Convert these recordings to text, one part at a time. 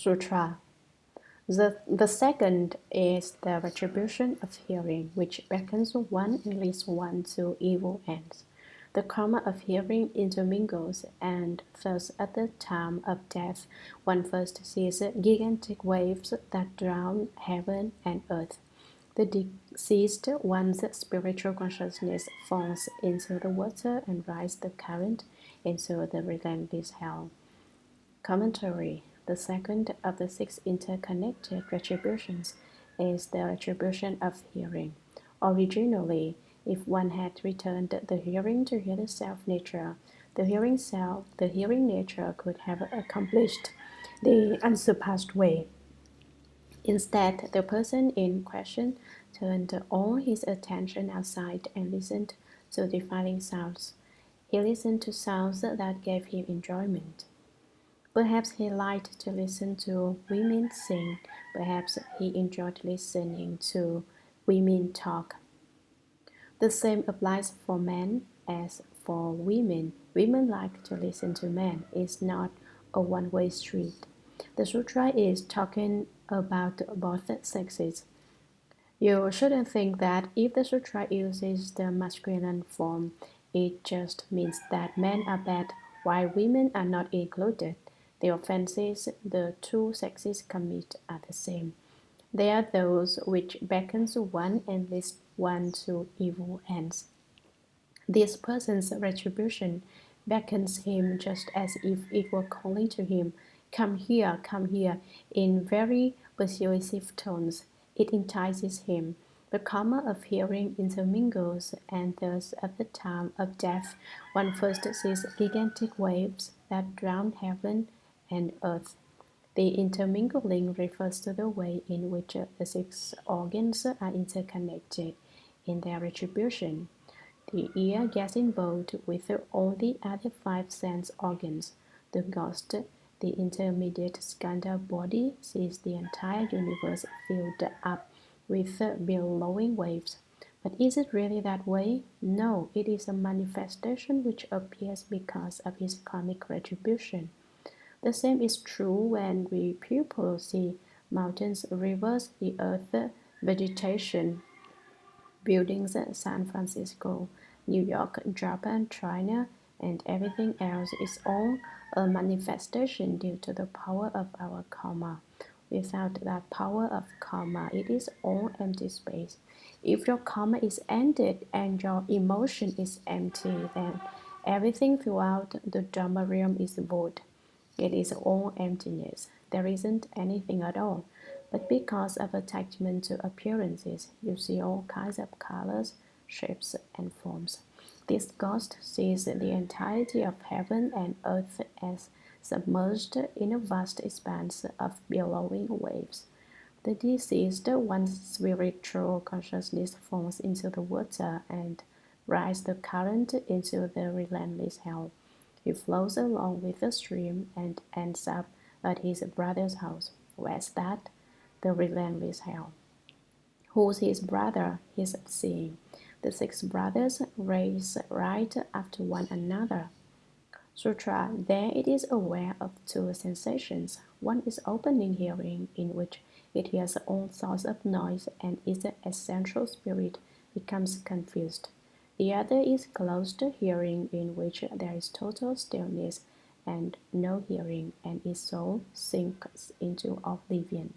Sutra. The second is the retribution of hearing, which beckons one and leads one to evil ends. The karma of hearing intermingles, and thus at the time of death one first sees gigantic waves that drown heaven and earth. The deceased one's spiritual consciousness falls into the water and rises the current into the relentless hell. Commentary. The second of the six interconnected retributions is the retribution of hearing. Originally, if one had returned the hearing to the self-nature, the hearing nature could have accomplished the unsurpassed way. Instead, the person in question turned all his attention outside and listened to defiling sounds. He listened to sounds that gave him enjoyment. Perhaps he liked to listen to women sing. Perhaps he enjoyed listening to women talk. The same applies for men as for women. Women like to listen to men. It's not a one-way street. The sutra is talking about both sexes. You shouldn't think that if the sutra uses the masculine form, it just means that men are bad while women are not included. The offenses the two sexes commit are the same. They are those which beckon one and lead one to evil ends. This person's retribution beckons him just as if it were calling to him, come here, in very persuasive tones. It entices him. The karma of hearing intermingles, and thus at the time of death one first sees gigantic waves that drown heaven and earth. The intermingling refers to the way in which the six organs are interconnected in their retribution. The ear gets involved with all the other five sense organs. The ghost, the intermediate skandha body, sees the entire universe filled up with billowing waves. But is it really that way? No, it is a manifestation which appears because of his karmic retribution. The same is true when we people see mountains, rivers, the earth, vegetation, buildings, San Francisco, New York, Japan, China, and everything else is all a manifestation due to the power of our karma. Without that power of karma, it is all empty space. If your karma is ended and your emotion is empty, then everything throughout the Dharma realm is void. It is all emptiness. There isn't anything at all. But because of attachment to appearances, you see all kinds of colors, shapes, and forms. This ghost sees the entirety of heaven and earth as submerged in a vast expanse of billowing waves. The deceased one's spiritual consciousness falls into the water and rides the current into the relentless hell. He flows along with the stream and ends up at his brother's house. Where's that? The relentless hell. Who's his brother? He's seeing. The six brothers race right after one another. Sutra, there it is aware of two sensations. One is opening hearing, in which it hears all sorts of noise and its essential spirit becomes confused. The other is closed hearing, in which there is total stillness and no hearing, and its soul sinks into oblivion.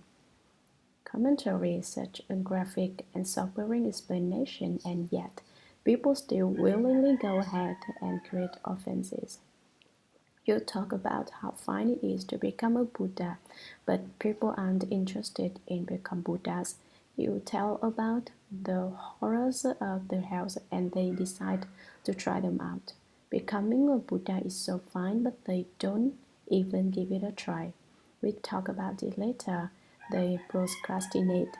Commentary is such a graphic and sobering explanation, and yet people still willingly go ahead and create offenses. You talk about how fine it is to become a Buddha, but people aren't interested in becoming Buddhas. You tell about the horrors of the hells and they decide to try them out. Becoming a Buddha is so fine, but they don't even give it a try. We talk about it later. They procrastinate.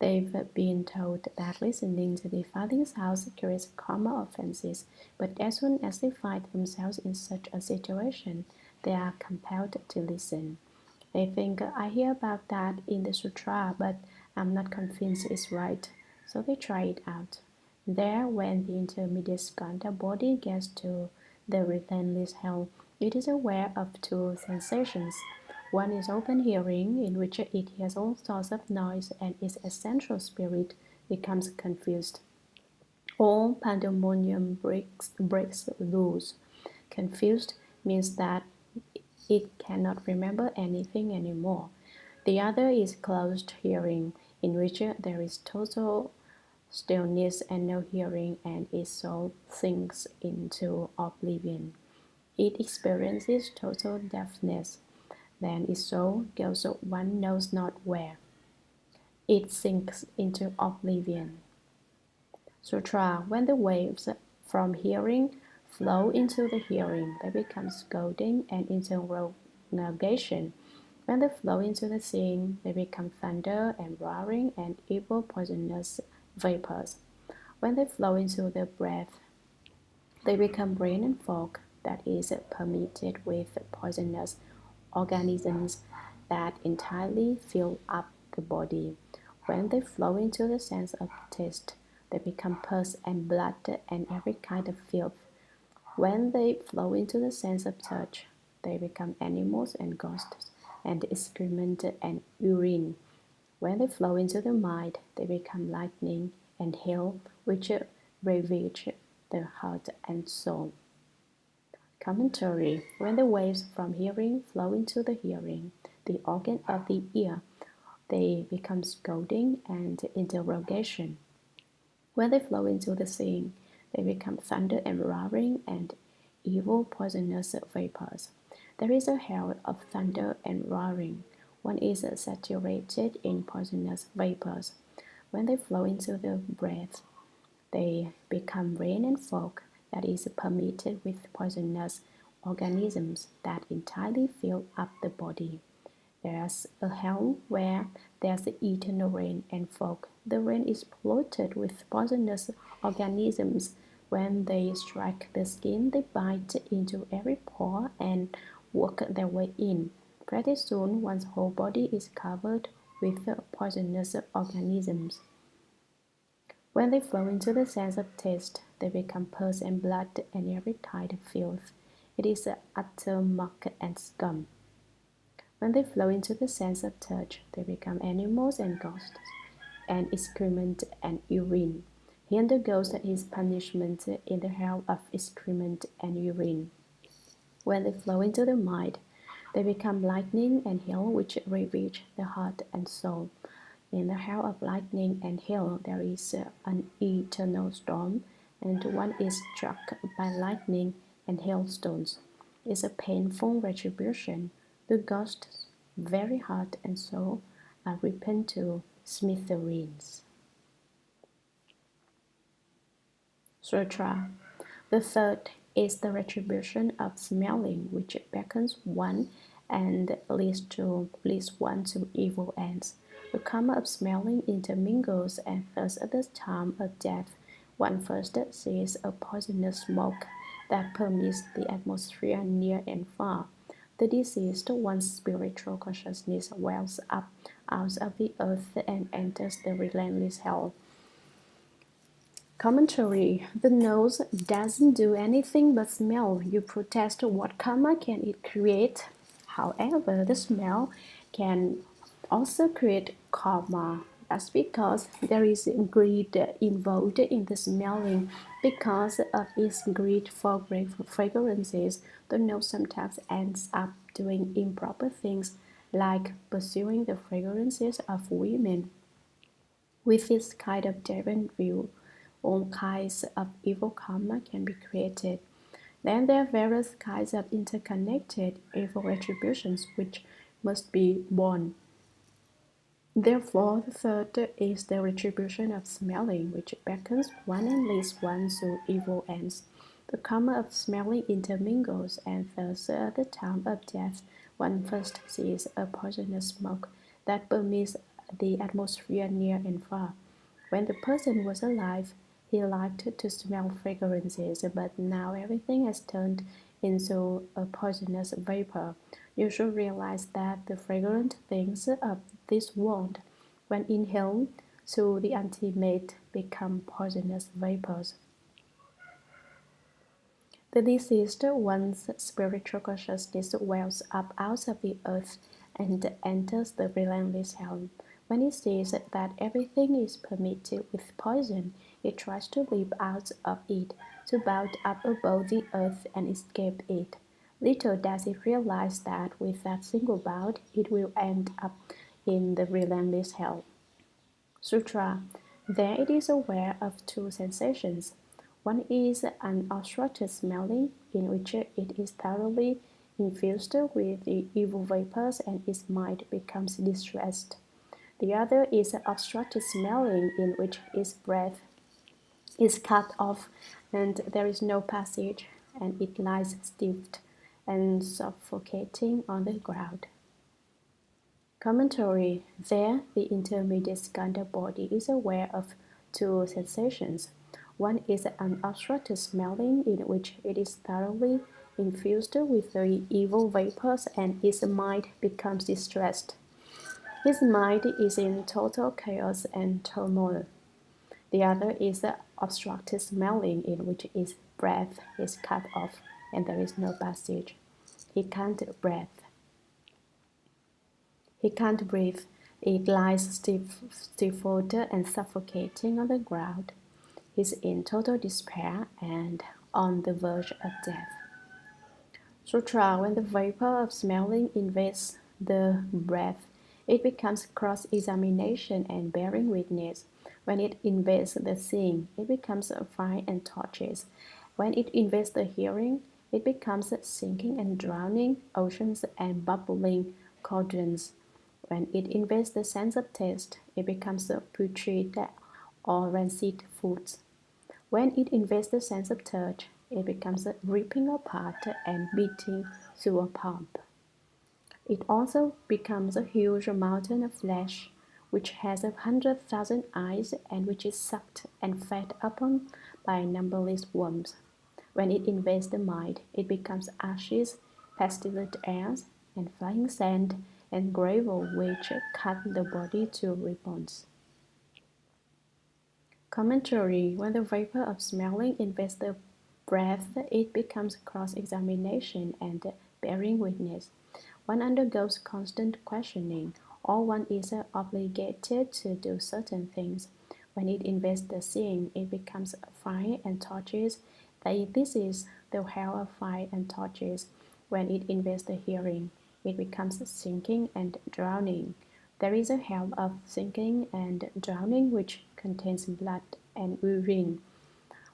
They've been told that listening to the Father's house creates karma offenses, but as soon as they find themselves in such a situation, they are compelled to listen. They think, I hear about that in the sutra, but I'm not convinced it's right, so they try it out. There, when the intermediate skandha body gets to the relentless hell, it is aware of two sensations. One is open hearing, in which it hears all sorts of noise and its essential spirit becomes confused. All pandemonium breaks loose. Confused means that it cannot remember anything anymore. The other is closed hearing, in which there is total stillness and no hearing, and its soul sinks into oblivion. It experiences total deafness. Then its soul goes one knows not where. It sinks into oblivion. Sutra. When the waves from hearing flow into the hearing, they become scolding and interrogation. When they flow into the seeing, they become thunder and roaring and evil poisonous vapors. When they flow into the breath, they become rain and fog that is permeated with poisonous organisms that entirely fill up the body. When they flow into the sense of taste, they become pus and blood and every kind of filth. When they flow into the sense of touch, they become animals and ghosts and excrement and urine. When they flow into the mind, they become lightning and hail, which ravage the heart and soul. Commentary. When the waves from hearing flow into the hearing, the organ of the ear, they become scolding and interrogation. When they flow into the seeing, they become thunder and roaring and evil poisonous vapors. There is a hell of thunder and roaring. One is saturated in poisonous vapors. When they flow into the breath, they become rain and fog that is permeated with poisonous organisms that entirely fill up the body. There's a hell where there's eternal rain and fog. The rain is polluted with poisonous organisms. When they strike the skin, they bite into every pore and work their way in. Pretty soon, one's whole body is covered with poisonous organisms. When they flow into the sense of taste, they become pus and blood and every kind of filth. It is utter muck and scum. When they flow into the sense of touch, they become animals and ghosts, and excrement and urine. He undergoes his punishment in the hell of excrement and urine. When they flow into the mind, they become lightning and hail, which ravage the heart and soul. In the hell of lightning and hail, there is an eternal storm, and one is struck by lightning and hailstones. It's a painful retribution. The ghosts, very heart and soul, are ripped to smithereens. Sutra. The third is the retribution of smelling, which beckons one and leads one to evil ends. The karma of smelling intermingles, and thus at the time of death, one first sees a poisonous smoke that permeates the atmosphere near and far. The deceased one's spiritual consciousness wells up out of the earth and enters the relentless hell. Commentary. The nose doesn't do anything but smell. You protest, what karma can it create? However, the smell can also create karma. That's because there is greed involved in the smelling. Because of its greed for fragrances, the nose sometimes ends up doing improper things like pursuing the fragrances of women. With this kind of different view, all kinds of evil karma can be created. Then there are various kinds of interconnected evil retributions which must be borne. Therefore, the third is the retribution of smelling, which beckons one and leads one to evil ends. The karma of smelling intermingles, and thus at the time of death, one first sees a poisonous smoke that permeates the atmosphere near and far. When the person was alive, he liked to smell fragrances, but now everything has turned into a poisonous vapor. You should realize that the fragrant things of this world, when inhaled to the ultimate, become poisonous vapors. The deceased one's spiritual consciousness wells up out of the earth and enters the relentless hell. When it sees that everything is permitted with poison, it tries to leap out of it, to bound up above the earth and escape it. Little does it realize that with that single bound, it will end up in the relentless hell. Sutra. There it is aware of two sensations. One is an obstructed smelling, in which it is thoroughly infused with the evil vapors and its mind becomes distressed. The other is an obstructed smelling, in which its breath is cut off and there is no passage, and it lies stiff and suffocating on the ground. Commentary. There, the intermediate skandha body is aware of two sensations. One is an obstructed smelling, in which it is thoroughly infused with the evil vapors and its mind becomes distressed. His mind is in total chaos and turmoil. The other is the obstructed smelling, in which his breath is cut off and there is no passage. He can't breathe. He can't breathe. It lies stifled and suffocating on the ground. He's in total despair and on the verge of death. Sutra. When the vapor of smelling invades the breath, it becomes cross-examination and bearing witness. When it invades the seeing, it becomes fire and torches. When it invades the hearing, it becomes sinking and drowning, oceans and bubbling cauldrons. When it invades the sense of taste, it becomes putrid or rancid foods. When it invades the sense of touch, it becomes ripping apart and beating through a pulp. It also becomes a huge mountain of flesh, which has 100,000 eyes and which is sucked and fed upon by numberless worms. When it invades the mind, it becomes ashes, pestilent airs, and flying sand and gravel which cut the body to ribbons. Commentary. When the vapor of smelling invades the breath, it becomes cross-examination and bearing witness. One undergoes constant questioning, or one is obligated to do certain things. When it invades the seeing, it becomes fire and torches. This is the hell of fire and torches. When it invades the hearing, it becomes sinking and drowning. There is a hell of sinking and drowning which contains blood and urine,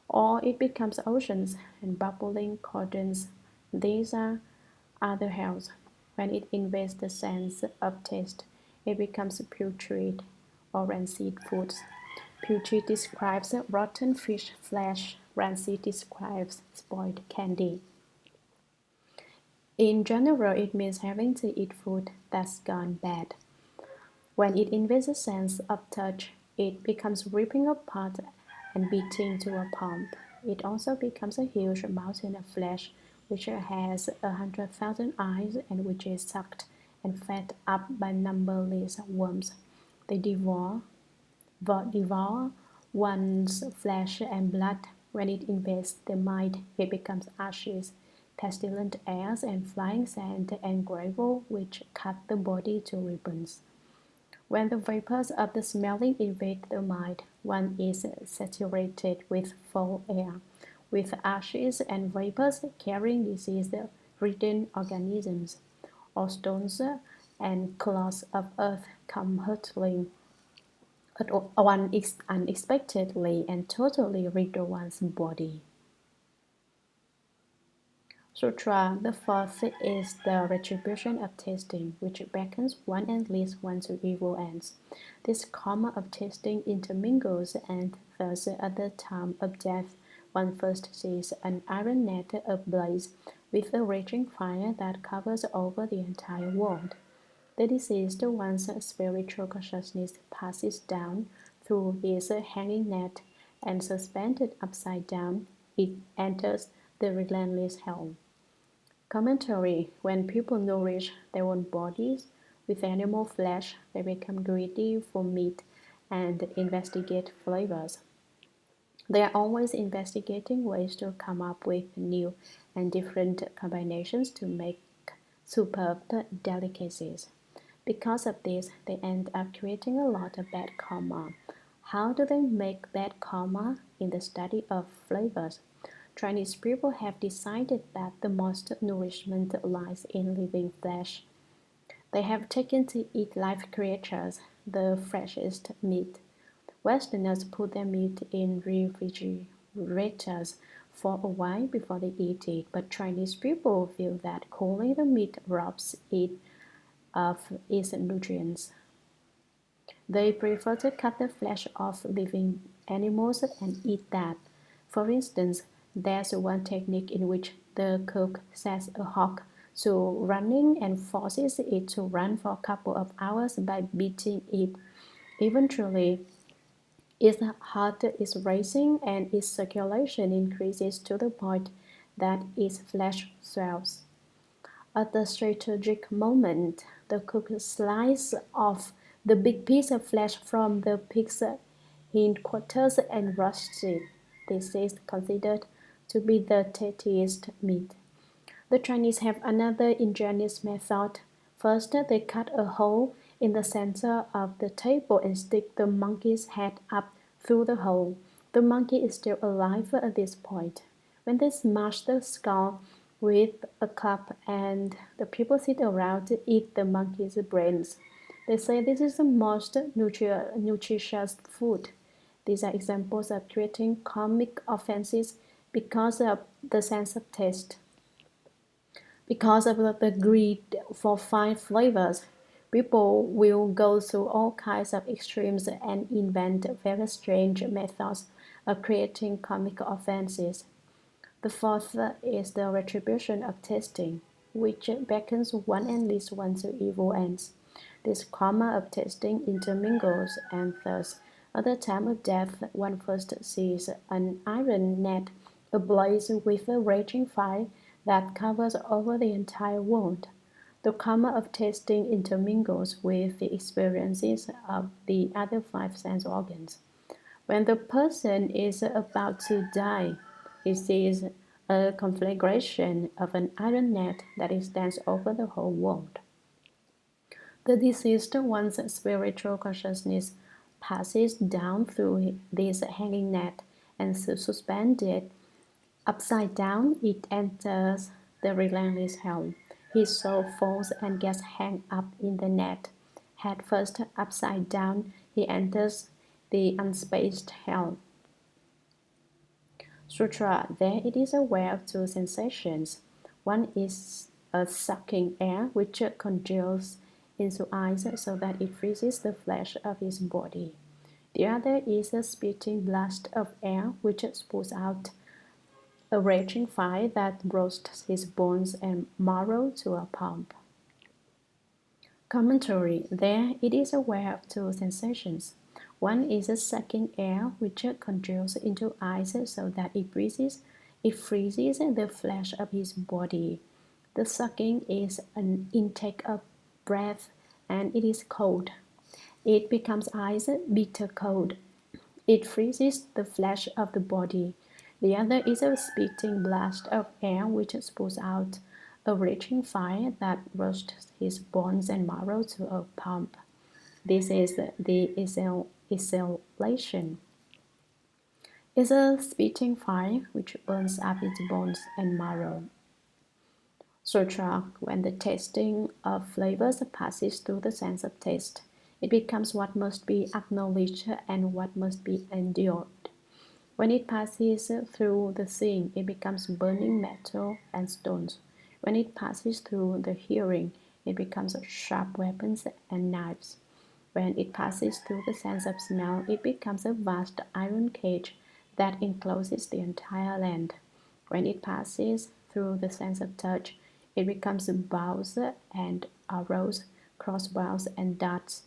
or it becomes oceans and bubbling cauldrons. These are other hells. When it invades the sense of taste, it becomes putrid or rancid foods. Putrid describes rotten fish flesh. Rancid describes spoiled candy. In general, it means having to eat food that's gone bad. When it invades a sense of touch, it becomes ripping apart and beating to a pulp. It also becomes a huge mountain of flesh which has 100,000 eyes and which is sucked and fed up by numberless worms. They devour one's flesh and blood. When it invades the mind, it becomes ashes, pestilent airs, and flying sand and gravel which cut the body to ribbons. When the vapors of the smelling invade the mind, one is saturated with foul air, with ashes and vapors carrying disease-ridden organisms, or stones and clods of earth come hurtling at one unexpectedly and totally rid one's body. Sutra. The fourth is the retribution of tasting, which beckons one and leads one to evil ends. This karma of tasting intermingles, and thus at the time of death one first sees an iron net ablaze with a raging fire that covers over the entire world. The deceased one's spiritual consciousness passes down through his hanging net, and suspended upside down, it enters the relentless hell. Commentary. When people nourish their own bodies with animal flesh, they become greedy for meat and investigate flavors. They are always investigating ways to come up with new and different combinations to make superb delicacies. Because of this, they end up creating a lot of bad karma. How do they make bad karma? In the study of flavors, Chinese people have decided that the most nourishment lies in living flesh. They have taken to eat live creatures, the freshest meat. Westerners put their meat in refrigerators for a while before they eat it, but Chinese people feel that cooling the meat robs it of its nutrients. They prefer to cut the flesh of living animals and eat that. For instance, there's one technique in which the cook sets a hog to running and forces it to run for a couple of hours by beating it. Eventually, its heart is racing and its circulation increases to the point that its flesh swells. At the strategic moment, the cook slices off the big piece of flesh from the pig's hindquarters and roasts it. This is considered to be the tastiest meat. The Chinese have another ingenious method. First, they cut a hole in the center of the table and stick the monkey's head up through the hole. The monkey is still alive at this point. When they smash the skull with a cup and the people sit around to eat the monkey's brains, they say this is the most nutritious food. These are examples of creating comic offenses because of the sense of taste. Because of the greed for fine flavors, people will go through all kinds of extremes and invent very strange methods of creating comic offenses. The fourth is the retribution of tasting, which beckons one and leads one to evil ends. This karma of tasting intermingles, and thus, at the time of death, one first sees an iron net ablaze with a raging fire that covers over the entire world. The karma of tasting intermingles with the experiences of the other five sense organs. When the person is about to die, he sees a conflagration of an iron net that extends over the whole world. The deceased one's spiritual consciousness passes down through this hanging net, and suspended upside down, it enters the relentless hell. His soul falls and gets hung up in the net. Head first upside down, he enters the unspaced hell. Sutra, there it is aware of two sensations. One is a sucking air which congeals into ice so that it freezes the flesh of his body. The other is a spitting blast of air which spouts out a raging fire that roasts his bones and marrow to a pulp. Commentary. There it is aware of two sensations. One is a sucking air which congeals into ice so that it freezes the flesh of his body. The sucking is an intake of breath and it is cold. It becomes ice, bitter cold. It freezes the flesh of the body. The other is a spitting blast of air which spouts out a raging fire that roasts his bones and marrow to a pulp. This is the exhalation. It's a spitting fire which burns up its bones and marrow. Sutra, when the tasting of flavors passes through the sense of taste, it becomes what must be acknowledged and what must be endured. When it passes through the seeing, it becomes burning metal and stones. When it passes through the hearing, it becomes sharp weapons and knives. When it passes through the sense of smell, it becomes a vast iron cage that encloses the entire land. When it passes through the sense of touch, it becomes bows and arrows, crossbows and darts.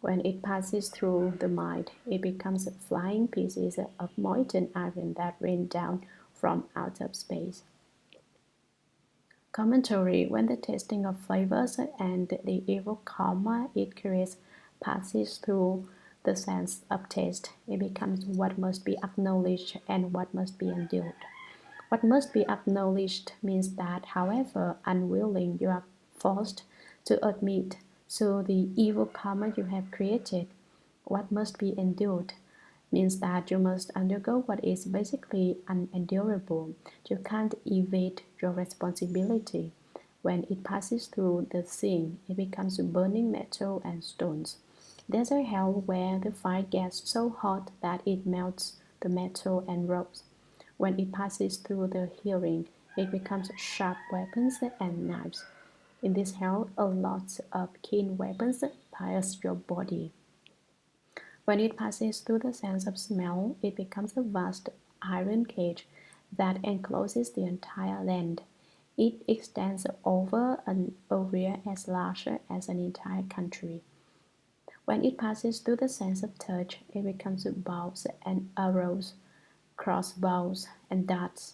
When it passes through the mind, it becomes flying pieces of molten iron that rain down from outer space. Commentary. When the tasting of flavors and the evil karma it creates passes through the sense of taste, it becomes what must be acknowledged and what must be endured. What must be acknowledged means that, however unwilling, you are forced to admit So the evil karma you have created, what must be endured, means that you must undergo what is basically unendurable. You can't evade your responsibility. When it passes through the thing, it becomes burning metal and stones. There's a hell where the fire gets so hot that it melts the metal and ropes. When it passes through the hearing, it becomes sharp weapons and knives. In this hell, a lot of keen weapons pierce your body. When it passes through the sense of smell, it becomes a vast iron cage that encloses the entire land. It extends over an area as large as an entire country. When it passes through the sense of touch, it becomes bows and arrows, crossbows and darts.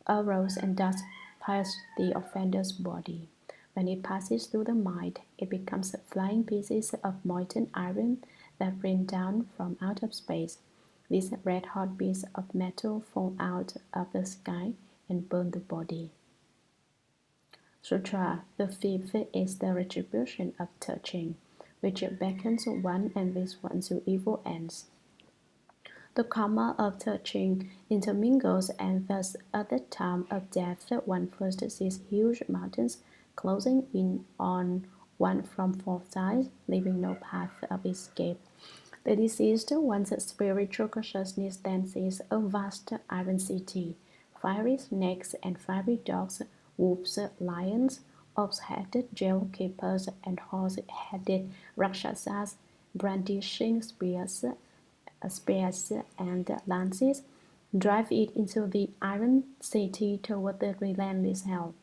Arrows and darts pierce the offender's body. When it passes through the mind, it becomes flying pieces of molten iron that rain down from out of space. These red-hot bits of metal fall out of the sky and burn the body. Sutra. The fifth is the retribution of touching, which beckons one and leads one to evil ends. The karma of touching intermingles, and thus at the time of death one first sees huge mountains closing in on one from four sides, leaving no path of escape. The deceased one's spiritual consciousness then sees a vast iron city, fiery snakes and fiery dogs, wolves, lions, ox-headed jail keepers, and horse-headed rakshasas brandishing spears and lances, drive it into the iron city toward the relentless hell.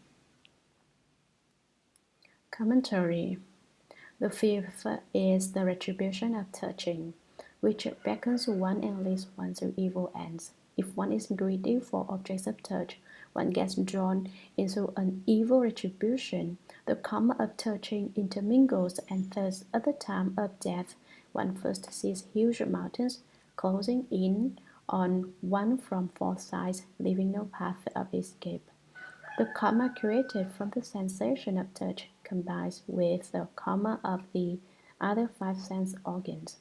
Commentary. The fifth is the retribution of touching, which beckons one and leads one to evil ends. If one is greedy for objects of touch, one gets drawn into an evil retribution. The karma of touching intermingles, and thus at the time of death, one first sees huge mountains closing in on one from four sides, leaving no path of escape. The karma created from the sensation of touch combines with the karma of the other five sense organs.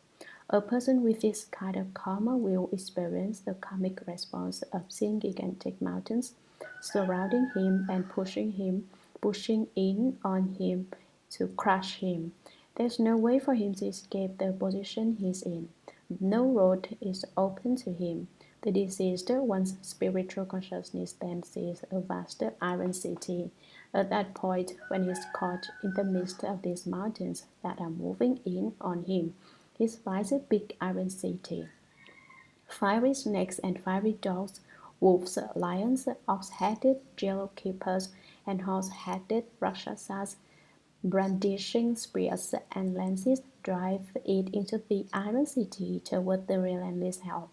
A person with this kind of karma will experience the karmic response of seeing gigantic mountains surrounding him and pushing in on him to crush him. There's no way for him to escape the position he's in. No road is open to him. The deceased one's spiritual consciousness then sees a vast iron city. At that point, when he is caught in the midst of these mountains that are moving in on him, he spies a big iron city. Fiery snakes and fiery dogs, wolves, lions, ox-headed jail keepers, and horse-headed rakshasas brandishing spears and lances drive it into the iron city toward the relentless hell.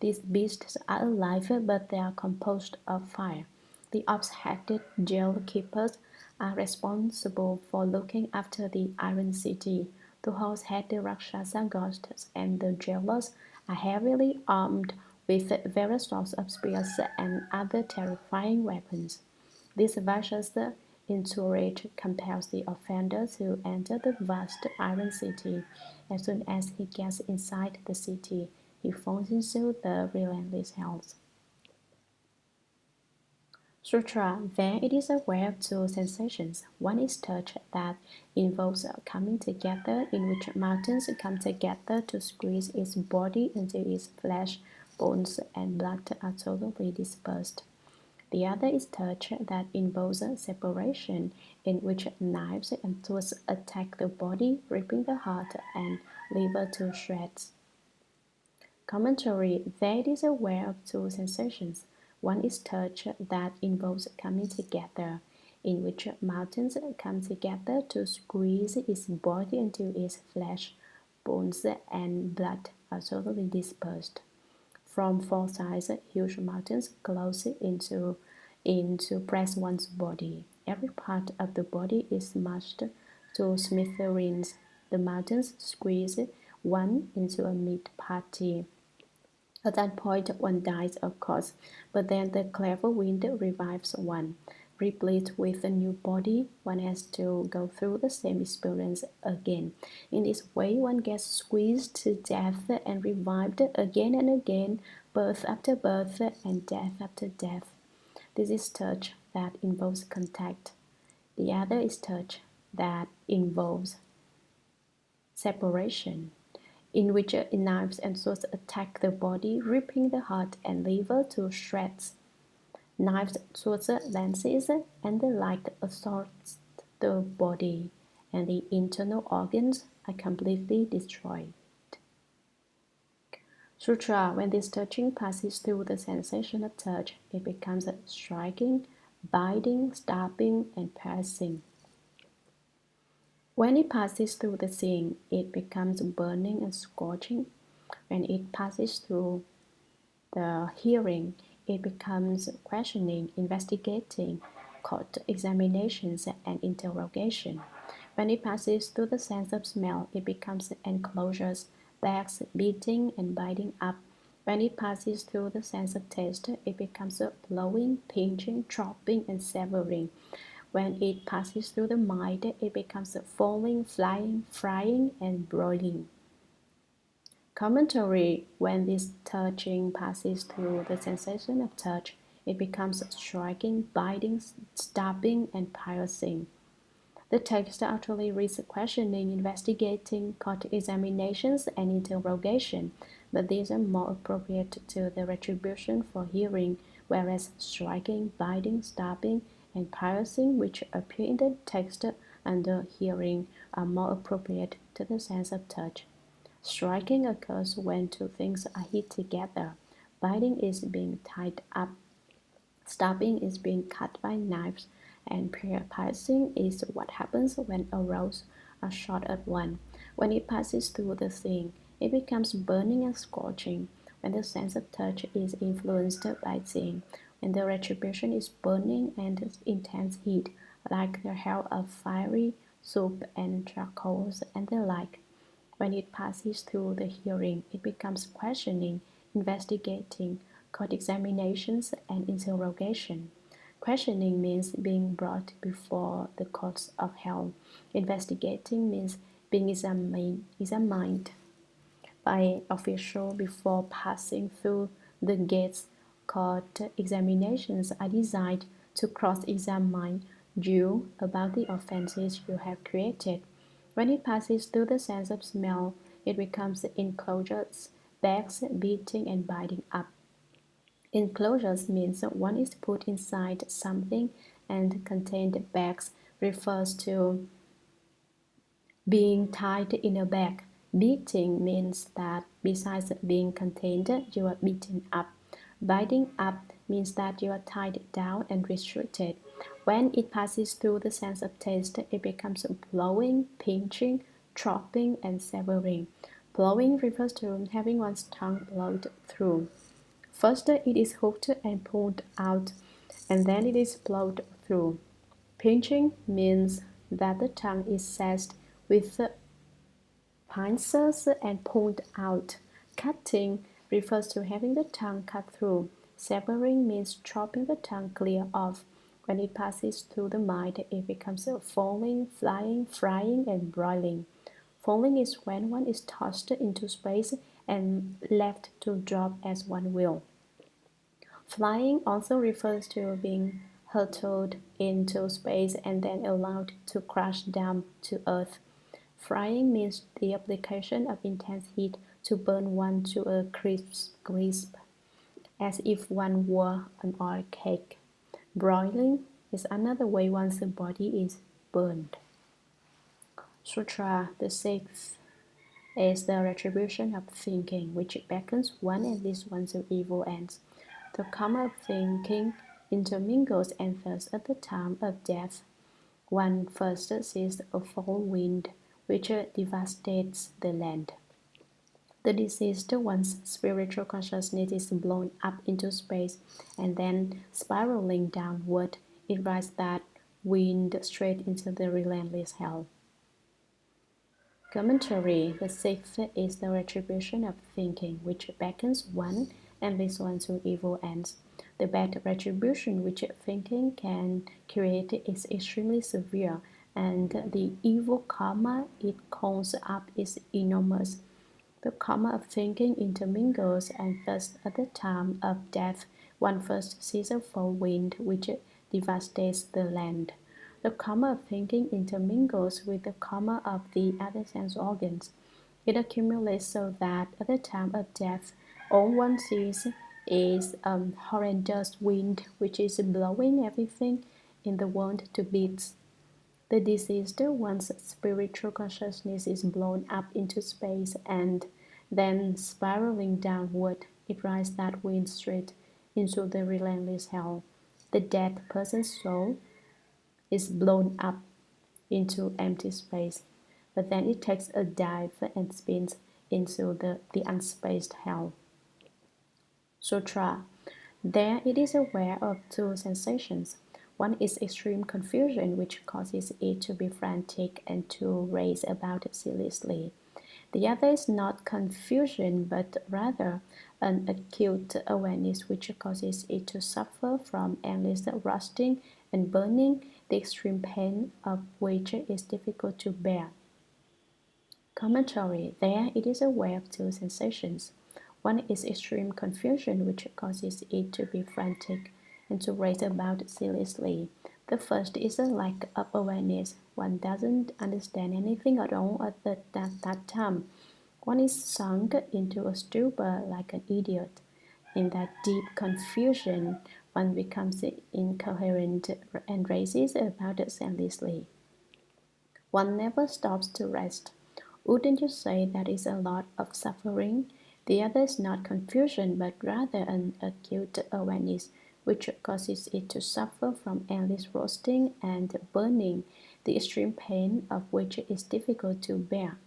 These beasts are alive, but they are composed of fire. The ox-headed jail keepers are responsible for looking after the iron city. The horse-headed Rakshasa ghosts and the jailers are heavily armed with various sorts of spears and other terrifying weapons. This vicious entourage compels the offender to enter the vast iron city. As soon as he gets inside the city, he falls into the relentless hells. Sutra. Then it is aware of two sensations. One is touch, that involves coming together, in which mountains come together to squeeze its body until its flesh, bones, and blood are totally dispersed. The other is touch, that involves separation, in which knives and tools attack the body, ripping the heart and liver to shreds. Commentary. There it is aware of two sensations. One is touch, that involves coming together, in which mountains come together to squeeze its body until its flesh, bones, and blood are totally dispersed. From four sides, huge mountains close into press one's body. Every part of the body is smashed to smithereens. The mountains squeeze one into a meat party. At that point, one dies, of course, but then the clever wind revives one. replete with a new body, one has to go through the same experience again. In this way, one gets squeezed to death and revived again and again, birth after birth and death after death. This is touch that involves contact. The other is touch that involves separation, in which knives and swords attack the body, ripping the heart and liver to shreds. Knives, swords, lances, and the like assault the body, and the internal organs are completely destroyed. Sutra, when this touching passes through the sensation of touch, it becomes striking, biting, stabbing, and piercing. When it passes through the seeing, it becomes burning and scorching. When it passes through the hearing, it becomes questioning, investigating, court examinations, and interrogation. When it passes through the sense of smell, it becomes enclosures, bags, beating, and biting up. When it passes through the sense of taste, it becomes blowing, pinching, chopping, and severing. When it passes through the mind, it becomes falling, flying, frying, and broiling. Commentary: when this touching passes through the sensation of touch, it becomes striking, biting, stabbing, and piercing. The text actually reads questioning, investigating, court examinations, and interrogation, but these are more appropriate to the retribution for hearing, whereas striking, biting, stabbing, and piercing, which appear in the text under hearing, are more appropriate to the sense of touch. Striking occurs when two things are hit together. Biting is being tied up, stabbing is being cut by knives, and piercing is what happens when arrows are shot at one. When it passes through the seeing, it becomes burning and scorching. When the sense of touch is influenced by seeing, when the retribution is burning and intense heat, like the hell of fiery soup and charcoals and the like. When it passes through the hearing, it becomes questioning, investigating, court examinations, and interrogation. Questioning means being brought before the courts of hell. Investigating means being examined by official before passing through the gates. Court examinations are designed to cross-examine you about the offenses you have created. When it passes through the sense of smell, it becomes enclosures, bags, beating, and biting up. Enclosures means one is put inside something, and contained bags refers to being tied in a bag. Beating means that besides being contained, you are beaten up. Biting up means that you are tied down and restricted. When it passes through the sense of taste, it becomes blowing, pinching, chopping, and severing. Blowing refers to having one's tongue blowed through. First it is hooked and pulled out, and then it is blowed through. Pinching means that the tongue is seized with pincers and pulled out. Cutting refers to having the tongue cut through. Severing means chopping the tongue clear off. When it passes through the mind, it becomes falling, flying, frying, and broiling. Falling is when one is tossed into space and left to drop as one will. Flying also refers to being hurtled into space and then allowed to crash down to earth. Frying means the application of intense heat to burn one to a crisp, as if one were an oil cake. Broiling is another way one's body is burned. Sutra, the sixth, is the retribution of thinking, which beckons one and leads one to evil ends. The karma of thinking intermingles, and thus at the time of death, one first sees a foul wind which devastates the land. The deceased one's spiritual consciousness is blown up into space, and then spiraling downward, it rides that wind straight into the relentless hell. Commentary: the sixth is the retribution of thinking, which beckons one and leads one to evil ends. The bad retribution which thinking can create is extremely severe, and the evil karma it calls up is enormous. The karma of thinking intermingles, and thus at the time of death one first sees a foul wind which devastates the land. The karma of thinking intermingles with the karma of the other sense organs. It accumulates so that at the time of death, all one sees is a horrendous wind which is blowing everything in the world to bits. The deceased one's spiritual consciousness is blown up into space, and then spiraling downward, it rides that wind straight into the relentless hell. The dead person's soul is blown up into empty space, but then it takes a dive and spins into the unspaced hell. Sutra. There it is aware of two sensations. One is extreme confusion, which causes it to be frantic and to race about ceaselessly. The other is not confusion, but rather an acute awareness which causes it to suffer from endless rusting and burning, the extreme pain of which is difficult to bear. Commentary. There it is aware of two sensations. One is extreme confusion, which causes it to be frantic and to race about ceaselessly. The first is a lack of awareness. One doesn't understand anything at all at that time. One is sunk into a stupor like an idiot. In that deep confusion, one becomes incoherent and races about endlessly. One never stops to rest. Wouldn't you say that is a lot of suffering? The other is not confusion, but rather an acute awareness, which causes it to suffer from endless roasting and burning, the extreme pain of which is difficult to bear.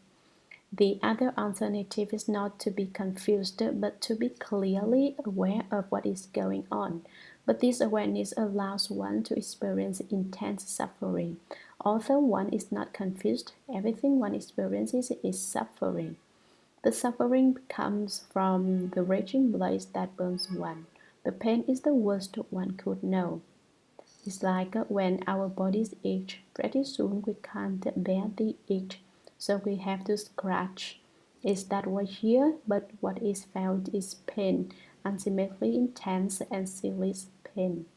The other alternative is not to be confused, but to be clearly aware of what is going on. But this awareness allows one to experience intense suffering. Although one is not confused, everything one experiences is suffering. The suffering comes from the raging blaze that burns one. The pain is the worst one could know. It's like when our bodies itch. Pretty soon we can't bear the itch, so we have to scratch. Is that what here? But what is felt is pain, ultimately intense and serious pain.